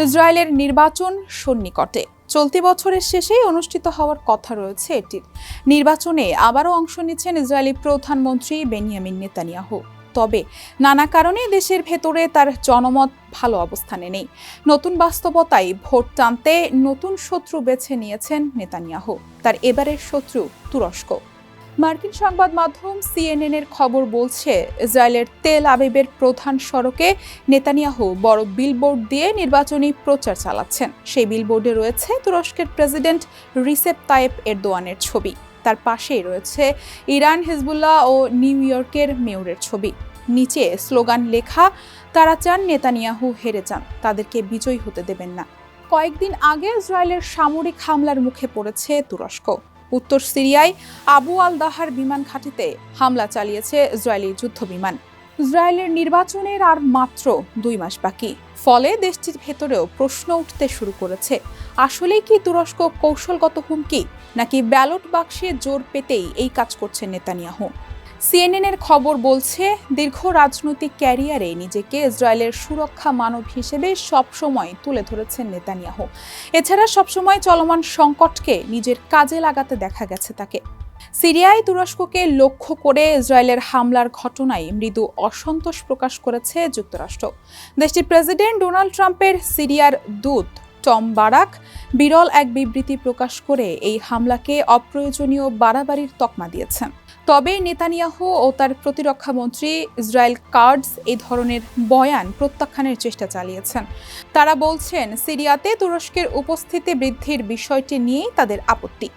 ইসরায়েলের নির্বাচন সন্নিকটে। চলতি বছরের শেষেই অনুষ্ঠিত হওয়ার কথা রয়েছে এটির। নির্বাচনে আবারও অংশ নিচ্ছেন ইসরায়েলি প্রধানমন্ত্রী বেনিয়ামিন নেতানিয়াহু। তবে নানা কারণে দেশের ভেতরে তার জনমত ভালো অবস্থানে নেই। নতুন বাস্তবতায় ভোট টানতে নতুন শত্রু বেছে নিয়েছেন নেতানিয়াহু। তার এবারের শত্রু তুরস্ক। মার্কিন সংবাদ মাধ্যম সিএনএন-এর খবর বলছে, ইসরায়েলের তেল আবিবের প্রধান সড়কে নেতানিয়াহু বড় বিলবোর্ড দিয়ে নির্বাচনী প্রচার চালাচ্ছেন। সেই বিলবোর্ডে রয়েছে তুরস্কের প্রেসিডেন্ট রিসেপ তাইয়েপ এরদোয়ানের ছবি। তার পাশেই রয়েছে ইরান, হিজবুল্লাহ ও নিউ ইয়র্কের মেয়রের ছবি। নিচে স্লোগান লেখা, তারা চান নেতানিয়াহু হেরে যান, তাদেরকে বিজয়ী হতে দেবেন না। কয়েকদিন আগে ইসরায়েলের সামরিক হামলার মুখে পড়েছে তুরস্ক। উত্তর সিরিয়ায় আবু আল দাহার বিমান ঘাঁটিতে হামলা চালিয়েছে ইসরায়েলি যুদ্ধ বিমান। ইসরায়েলের নির্বাচনের আর মাত্র 2 মাস বাকি। ফলে দেশটির ভেতরেও প্রশ্ন উঠতে শুরু করেছে, আসলেই কি তুরস্ক কৌশলগত হুমকি, নাকি ব্যালট বাক্সে জোর পেতেই এই কাজ করছে নেতানিয়াহু? সিএনএন-এর খবর বলছে, দীর্ঘ রাজনৈতিক ক্যারিয়ারে নিজেকে ইসরায়েলের সুরক্ষা মানব হিসেবে সবসময় তুলে ধরেছেন নেতানিয়াহু। এছাড়া সবসময় চলমান সংকটকে নিজের কাজে লাগাতে দেখা গেছে তাকে। সিরিয়ায় তুরস্ককে লক্ষ্য করে ইসরায়েলের হামলার ঘটনায় মৃদু অসন্তোষ প্রকাশ করেছে যুক্তরাষ্ট্র। দেশটির প্রেসিডেন্ট ডোনাল্ড ট্রাম্পের সিরিয়ার দূত টম বারাক বিরল এক বিবৃতি প্রকাশ করে এই হামলাকে অপ্রয়োজনীয় বাড়াবাড়ির তকমা দিয়েছেন। তবে নেতানিয়াহু ও তার প্রতিরক্ষা মন্ত্রী ইসরায়েল কাটজ এই ধরনের বয়ান প্রত্যাখ্যানের চেষ্টা চালিয়েছেন। তারা বলছেন, সিরিয়াতে তুরস্কের উপস্থিতি বৃদ্ধির বিষয়টি নিয়েই তাদের আপত্তি।